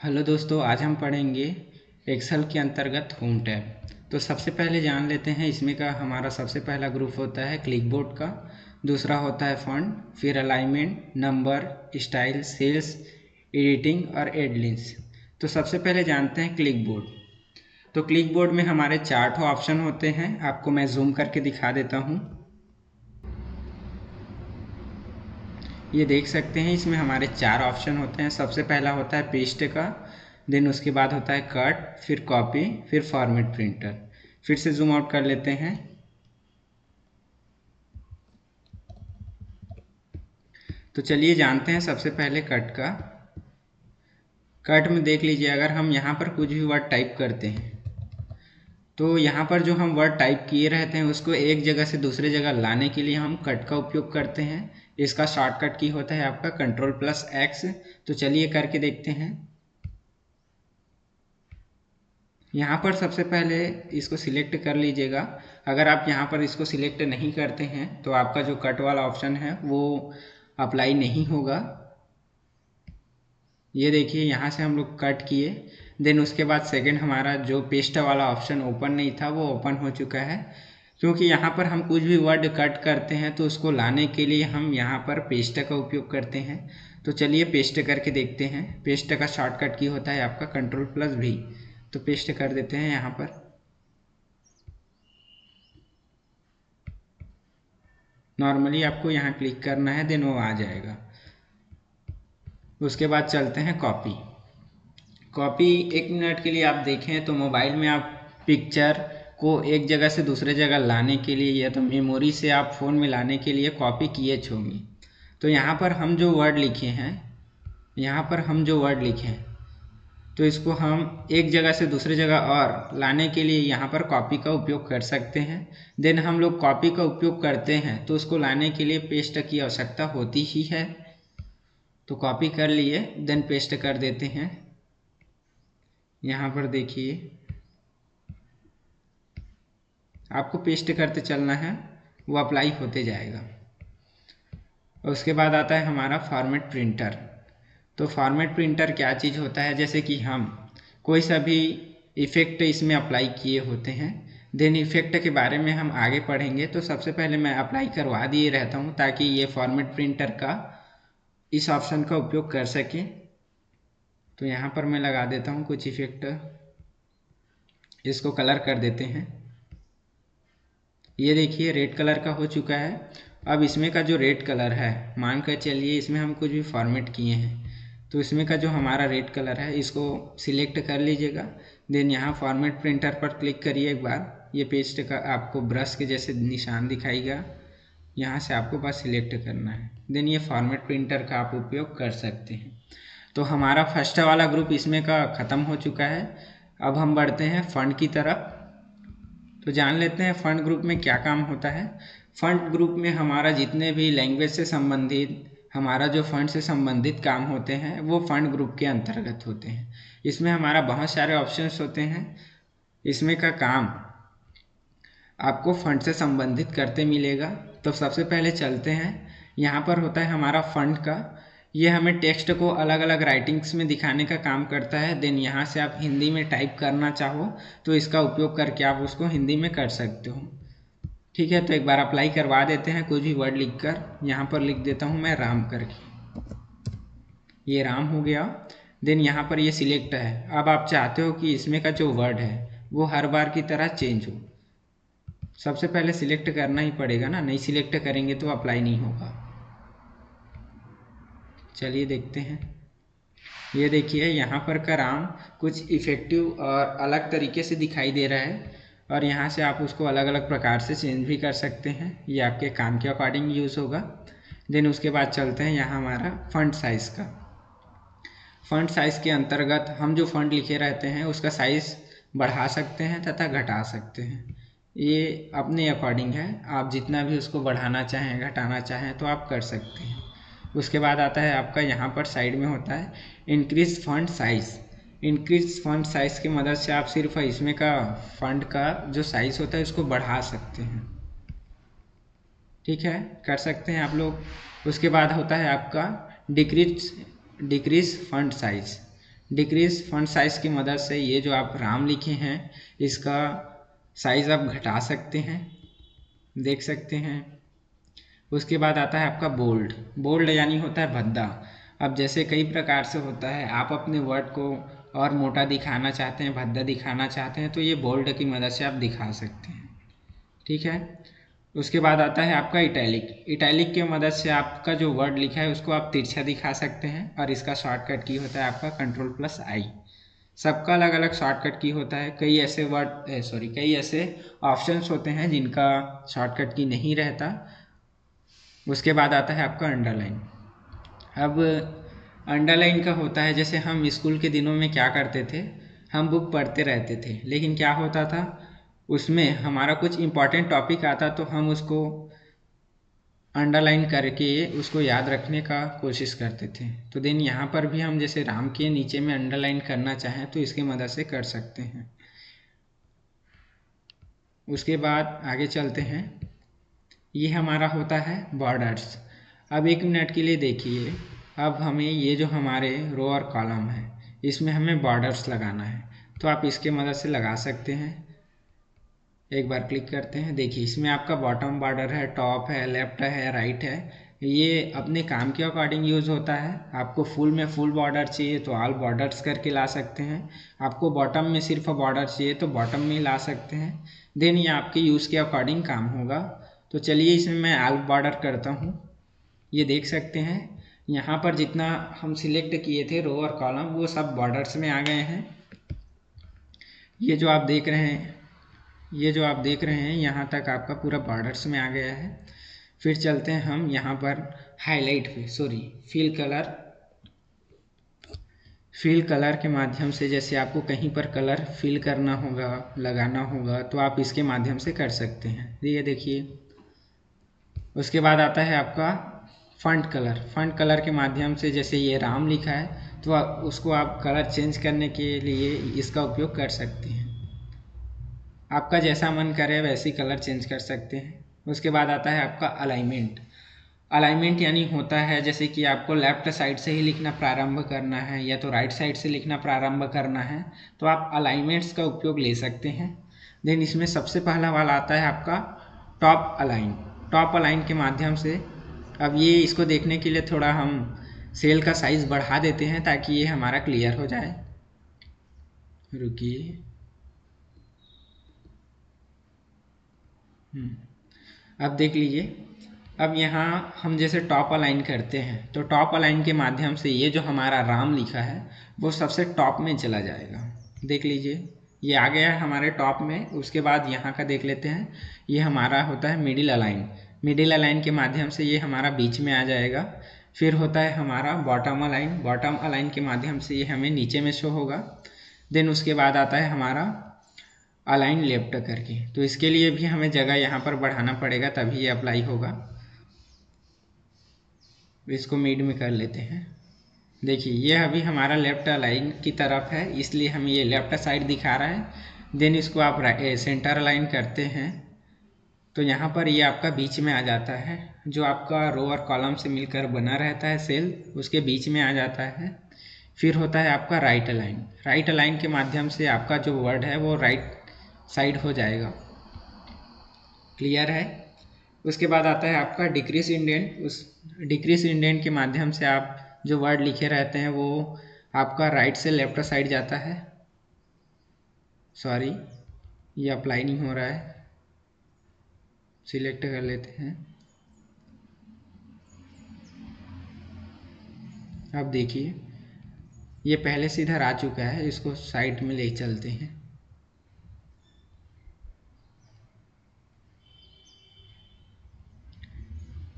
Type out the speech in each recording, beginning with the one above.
Hello दोस्तों, आज हम पढ़ेंगे एक्सेल के अंतर्गत होम टैब। तो सबसे पहले जान लेते हैं इसमें का हमारा सबसे पहला ग्रुप होता है क्लिकबोर्ड का। दूसरा होता है फॉन्ट, फिर alignment, number, style, cells, editing और एडलिंक्स। तो सबसे पहले जानते हैं क्लिकबोर्ड। तो क्लिकबोर्ड में हमारे 4 ऑप्शन होते हैं। आपको मैं जूम करके दिखा देता हूँ। ये देख सकते हैं, इसमें हमारे 4 ऑप्शन होते हैं। सबसे पहला होता है पेस्ट का, देन उसके बाद होता है कट, फिर कॉपी, फिर फॉर्मेट प्रिंटर। फिर से जूम आउट कर लेते हैं। तो चलिए जानते हैं सबसे पहले कट का। कट में देख लीजिए, अगर हम यहाँ पर कुछ भी वर्ड टाइप करते हैं तो यहाँ पर जो हम वर्ड टाइप किए रहते हैं उसको एक जगह से दूसरे जगह लाने के लिए हम कट का उपयोग करते हैं। इसका शॉर्टकट की होता है आपका Ctrl+X। तो चलिए करके देखते हैं। यहाँ पर सबसे पहले इसको सिलेक्ट कर लीजिएगा। अगर आप यहाँ पर इसको सिलेक्ट नहीं करते हैं तो आपका जो कट वाला ऑप्शन है वो अप्लाई नहीं होगा। ये देखिए, यहाँ से हम लोग कट किए, देन उसके बाद सेकंड हमारा जो पेस्ट वाला ऑप्शन ओपन नहीं था वो ओपन हो चुका है। क्योंकि यहाँ पर हम कुछ भी वर्ड कट करते हैं तो उसको लाने के लिए हम यहाँ पर पेस्ट का उपयोग करते हैं। तो चलिए पेस्ट करके देखते हैं। पेस्ट का शॉर्टकट की होता है आपका Ctrl+V। तो पेस्ट कर देते हैं यहाँ पर। नॉर्मली आपको यहाँ क्लिक करना है, देन वो आ जाएगा। उसके बाद चलते हैं कॉपी। कॉपी 1 मिनट के लिए आप देखें तो मोबाइल में आप पिक्चर को एक जगह से दूसरे जगह लाने के लिए या तो मेमोरी से आप फ़ोन में लाने के लिए कॉपी किए होंगे। तो यहाँ पर हम जो वर्ड लिखे हैं, तो इसको हम एक जगह से दूसरी जगह और लाने के लिए यहाँ पर कॉपी का उपयोग कर सकते हैं। देन हम लोग कॉपी का उपयोग करते हैं तो उसको लाने के लिए पेस्ट की आवश्यकता होती ही है। तो कॉपी कर लिए, देन पेस्ट कर देते हैं। यहाँ पर देखिए, आपको पेस्ट करते चलना है, वो अप्लाई होते जाएगा। उसके बाद आता है हमारा फॉर्मेट प्रिंटर। तो फॉर्मेट प्रिंटर क्या चीज़ होता है, जैसे कि हम कोई सा भी इफ़ेक्ट इसमें अप्लाई किए होते हैं, देन इफ़ेक्ट के बारे में हम आगे पढ़ेंगे। तो सबसे पहले मैं अप्लाई करवा दिए रहता हूँ ताकि ये फॉर्मेट प्रिंटर का इस ऑप्शन का उपयोग कर सकें। तो यहाँ पर मैं लगा देता हूँ कुछ इफ़ेक्ट, इसको कलर कर देते हैं। ये देखिए रेड कलर का हो चुका है। अब इसमें का जो रेड कलर है, मान कर चलिए इसमें हम कुछ भी फॉर्मेट किए हैं तो इसमें का जो हमारा रेड कलर है इसको सिलेक्ट कर लीजिएगा। देन यहाँ फॉर्मेट प्रिंटर पर क्लिक करिए एक बार। ये पेस्ट का आपको ब्रश के जैसे निशान दिखाएगा, यहाँ से आपको बस सिलेक्ट करना है। देन ये फॉर्मेट प्रिंटर का आप उपयोग कर सकते हैं। तो हमारा फर्स्ट वाला ग्रुप इसमें का ख़त्म हो चुका है। अब हम बढ़ते हैं फंड की तरफ। तो जान लेते हैं फंड ग्रुप में क्या काम होता है। फंड ग्रुप में हमारा जितने भी लैंग्वेज से संबंधित, हमारा जो फंड से संबंधित काम होते हैं वो फंड ग्रुप के अंतर्गत होते हैं। इसमें हमारा बहुत सारे ऑप्शंस होते हैं। इसमें का काम आपको फंड से संबंधित करते मिलेगा। तो सबसे पहले चलते हैं, यहाँ पर होता है हमारा फंड का। ये हमें टेक्स्ट को अलग अलग राइटिंग्स में दिखाने का काम करता है। देन यहाँ से आप हिंदी में टाइप करना चाहो तो इसका उपयोग करके आप उसको हिंदी में कर सकते हो। ठीक है, तो एक बार अप्लाई करवा देते हैं। कुछ भी वर्ड लिखकर यहाँ पर लिख देता हूँ मैं राम करके। ये राम हो गया। देन यहाँ पर ये सिलेक्ट है। अब आप चाहते हो कि इसमें का जो वर्ड है वो हर बार की तरह चेंज हो। सबसे पहले सिलेक्ट करना ही पड़ेगा ना, नहीं सिलेक्ट करेंगे तो अप्लाई नहीं होगा। चलिए देखते हैं। ये देखिए यहाँ पर का राम कुछ इफ़ेक्टिव और अलग तरीके से दिखाई दे रहा है, और यहाँ से आप उसको अलग अलग प्रकार से चेंज भी कर सकते हैं। ये आपके काम के अकॉर्डिंग यूज़ होगा। देन उसके बाद चलते हैं यहाँ हमारा फंड साइज़ का। फंड साइज़ के अंतर्गत हम जो फंड लिखे रहते हैं उसका साइज़ बढ़ा सकते हैं तथा घटा सकते हैं। ये अपने अकॉर्डिंग है, आप जितना भी उसको बढ़ाना चाहें घटाना चाहें तो आप कर सकते हैं। उसके बाद आता है आपका यहाँ पर साइड में होता है increase fund size. Increase fund size की मदद से आप सिर्फ इसमें का फंड का जो साइज़ होता है उसको बढ़ा सकते हैं। ठीक है, कर सकते हैं आप लोग। उसके बाद होता है आपका decrease fund size. Decrease font size की मदद से ये जो आप राम लिखे हैं इसका साइज़ आप घटा सकते हैं, देख सकते हैं। उसके बाद आता है आपका बोल्ड। बोल्ड यानी होता है भद्दा। अब जैसे कई प्रकार से होता है, आप अपने वर्ड को और मोटा दिखाना चाहते हैं, भद्दा दिखाना चाहते हैं, तो ये बोल्ड की मदद से आप दिखा सकते हैं, ठीक है। उसके बाद आता है आपका इटैलिक। इटैलिक की मदद से आपका जो वर्ड लिखा है उसको आप तिरछा दिखा सकते हैं, और इसका शॉर्टकट की होता है आपका Ctrl+I। सबका अलग अलग शॉर्टकट की होता है। कई ऐसे कई ऐसे ऑप्शंस होते हैं जिनका शॉर्टकट की नहीं रहता। उसके बाद आता है आपका अंडरलाइन। अब अंडरलाइन का होता है, जैसे हम स्कूल के दिनों में क्या करते थे, हम बुक पढ़ते रहते थे, लेकिन क्या होता था उसमें हमारा कुछ इम्पॉर्टेंट टॉपिक आता तो हम उसको अंडरलाइन करके उसको याद रखने का कोशिश करते थे। तो देन यहाँ पर भी हम जैसे राम के नीचे में अंडरलाइन करना चाहें तो इसकी मदद से कर सकते हैं। उसके बाद आगे चलते हैं, ये हमारा होता है बॉर्डर्स। अब 1 मिनट के लिए देखिए, अब हमें ये जो हमारे रो और कॉलम है इसमें हमें बॉर्डर्स लगाना है, तो आप इसके मदद से लगा सकते हैं। एक बार क्लिक करते हैं, देखिए इसमें आपका बॉटम बॉर्डर है, टॉप है, लेफ्ट है, राइट है। ये अपने काम के अकॉर्डिंग यूज़ होता है। आपको फुल में फुल बॉर्डर चाहिए तो ऑल बॉर्डर्स करके ला सकते हैं। आपको बॉटम में सिर्फ बॉर्डर चाहिए तो बॉटम में ही ला सकते हैं। देन ये आपके यूज़ के अकॉर्डिंग काम होगा। तो चलिए इसमें मैं ऑल बॉर्डर करता हूँ। ये देख सकते हैं यहाँ पर जितना हम सिलेक्ट किए थे रो और कॉलम वो सब बॉर्डर्स में आ गए हैं। ये जो आप देख रहे हैं यहाँ तक आपका पूरा बॉर्डर्स में आ गया है। फिर चलते हैं हम यहाँ पर हाईलाइट पे, फिल कलर के माध्यम से। जैसे आपको कहीं पर कलर फिल करना होगा, लगाना होगा, तो आप इसके माध्यम से कर सकते हैं। ये देखिए। उसके बाद आता है आपका फंट कलर के माध्यम से, जैसे ये राम लिखा है तो उसको आप कलर चेंज करने के लिए इसका उपयोग कर सकते हैं। आपका जैसा मन करे वैसे ही कलर चेंज कर सकते हैं। उसके बाद आता है आपका अलाइनमेंट यानी होता है जैसे कि आपको लेफ्ट साइड से ही लिखना प्रारंभ करना है या तो राइट साइड से लिखना प्रारंभ करना है, तो आप अलाइनमेंट्स का उपयोग ले सकते हैं। देन इसमें सबसे पहला वाला आता है आपका टॉप अलाइन के माध्यम से। अब ये इसको देखने के लिए थोड़ा हम सेल का साइज़ बढ़ा देते हैं ताकि ये हमारा क्लियर हो जाए। रुकिए। अब देख लीजिए। अब यहाँ हम जैसे टॉप अलाइन करते हैं तो टॉप अलाइन के माध्यम से ये जो हमारा राम लिखा है वो सबसे टॉप में चला जाएगा। देख लीजिए ये आ गया है हमारे टॉप में। उसके बाद यहाँ का देख लेते हैं, ये हमारा होता है मिडिल अलाइन के माध्यम से ये हमारा बीच में आ जाएगा। फिर होता है हमारा बॉटम अलाइन के माध्यम से ये हमें नीचे में शो होगा। देन उसके बाद आता है हमारा अलाइन लेफ्ट करके, तो इसके लिए भी हमें जगह यहाँ पर बढ़ाना पड़ेगा तभी ये अप्लाई होगा। इसको मिड में कर लेते हैं। देखिए ये अभी हमारा लेफ्ट अलाइन की तरफ है इसलिए हमें ये लेफ्ट साइड दिखा रहा है। देन इसको आप सेंटर अलाइन करते हैं तो यहाँ पर ये आपका बीच में आ जाता है। जो आपका रो और कॉलम से मिलकर बना रहता है सेल उसके बीच में आ जाता है। फिर होता है आपका राइट अलाइन के माध्यम से आपका जो वर्ड है वो राइट साइड हो जाएगा। क्लियर है। उसके बाद आता है आपका डिक्रीज इंडेंट। उस डिक्रीज इंडेंट के माध्यम से आप जो वर्ड लिखे रहते हैं वो आपका राइट से लेफ्ट साइड जाता है। सॉरी ये अप्लाई नहीं हो रहा है, सिलेक्ट कर लेते हैं। अब देखिए ये पहले से इधर आ चुका है, इसको साइड में ले चलते हैं।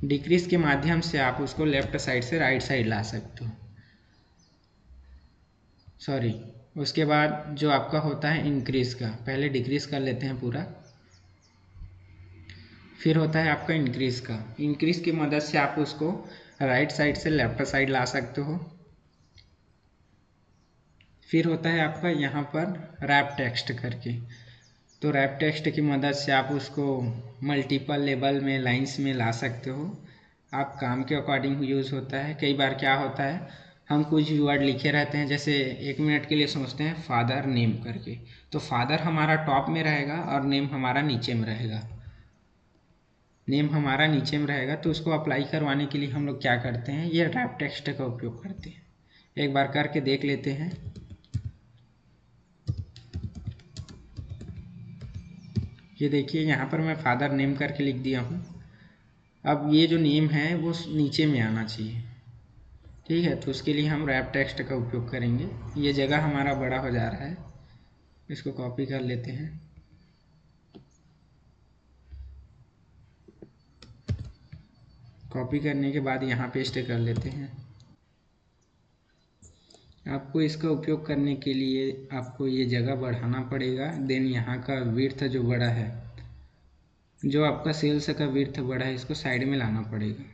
डिक्रीज के माध्यम से आप उसको लेफ्ट साइड से राइट साइड ला सकते हो। सॉरी। उसके बाद जो आपका होता है इंक्रीज का, पहले डिक्रीज कर लेते हैं पूरा। फिर होता है आपका इंक्रीज की मदद से आप उसको राइट साइड से लेफ्ट साइड ला सकते हो। फिर होता है आपका यहाँ पर रैप टेक्स्ट करके, तो रैप टेक्स्ट की मदद से आप उसको मल्टीपल लेवल में लाइंस में ला सकते हो। आप काम के अकॉर्डिंग यूज़ होता है। कई बार क्या होता है हम कुछ भी वर्ड लिखे रहते हैं, जैसे 1 मिनट के लिए सोचते हैं फादर नेम करके, तो फादर हमारा टॉप में रहेगा और नेम हमारा नीचे में रहेगा। नेम हमारा नीचे में रहेगा, तो उसको अप्लाई करवाने के लिए हम लोग क्या करते हैं, ये रैप टेक्स्ट का उपयोग करते हैं। एक बार करके देख लेते हैं। ये देखिए यहाँ पर मैं फादर नेम करके लिख दिया हूँ। अब ये जो नेम है वो नीचे में आना चाहिए, ठीक है। तो उसके लिए हम रैप टेक्स्ट का उपयोग करेंगे। ये जगह हमारा बड़ा हो जा रहा है, इसको कॉपी कर लेते हैं। कॉपी करने के बाद यहाँ पेस्ट कर लेते हैं। आपको इसका उपयोग करने के लिए आपको ये जगह बढ़ाना पड़ेगा। देन यहाँ का विड्थ जो बड़ा है, जो आपका सेल्स का विड्थ बड़ा है, इसको साइड में लाना पड़ेगा।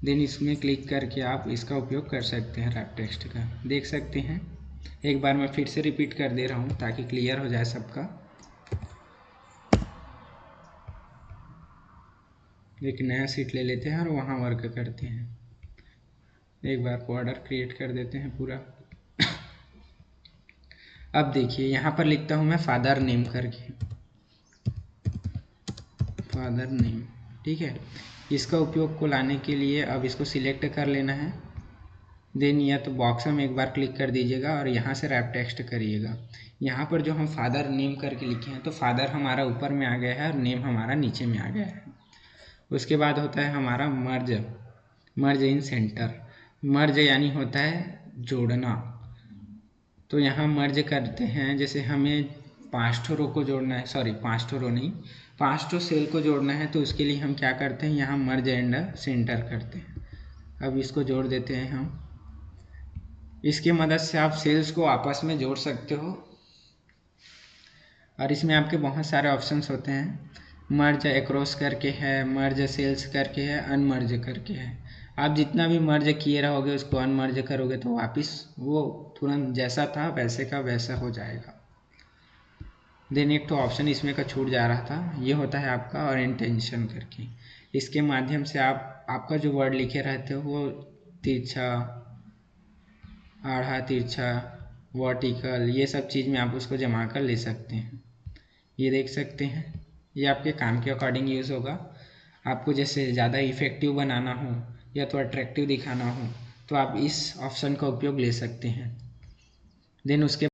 देन इसमें क्लिक करके आप इसका उपयोग कर सकते हैं रैप टेक्स्ट का। देख सकते हैं, एक बार मैं फिर से रिपीट कर दे रहा हूँ ताकि क्लियर हो जाए सबका। एक नया सीट ले लेते हैं और वहाँ वर्क करते हैं। एक बार बॉर्डर क्रिएट कर देते हैं पूरा। अब देखिए यहाँ पर लिखता हूँ मैं फादर नेम करके, फादर नेम, ठीक है। इसका उपयोग को लाने के लिए अब इसको सिलेक्ट कर लेना है। देन या तो बॉक्स में एक बार क्लिक कर दीजिएगा और यहाँ से रैप टेक्स्ट करिएगा। यहाँ पर जो हम फादर नेम करके लिखे हैं, तो फादर हमारा ऊपर में आ गया है और नेम हमारा नीचे में आ गया है। उसके बाद होता है हमारा मर्ज, मर्ज इन सेंटर। मर्ज यानी होता है जोड़ना। तो यहाँ मर्ज करते हैं, जैसे हमें 5 रो को जोड़ना है, सॉरी 5 रो नहीं, 5 सेल को जोड़ना है, तो उसके लिए हम क्या करते हैं, यहाँ मर्ज एंड सेंटर करते हैं। अब इसको जोड़ देते हैं हम। इसकी मदद से आप सेल्स को आपस में जोड़ सकते हो और इसमें आपके बहुत सारे ऑप्शंस होते हैं। मर्ज एक्रॉस करके है, मर्ज सेल्स करके है, अनमर्ज करके है। आप जितना भी मर्ज किए रहोगे उसको अनमर्ज करोगे तो वापस वो तुरंत जैसा था वैसे का वैसा हो जाएगा। देन एक तो ऑप्शन इसमें का छूट जा रहा था, ये होता है आपका ओरिएंटेशन करके। इसके माध्यम से आप आपका जो वर्ड लिखे रहते हो वो तिरछा, आधा, तिरछा, वर्टिकल, ये सब चीज़ में आप उसको जमा कर ले सकते हैं। ये देख सकते हैं, ये आपके काम के अकॉर्डिंग यूज़ होगा। आपको जैसे ज़्यादा इफ़ेक्टिव बनाना हो या तो अट्रैक्टिव दिखाना हो तो आप इस ऑप्शन का उपयोग ले सकते हैं। देन उसके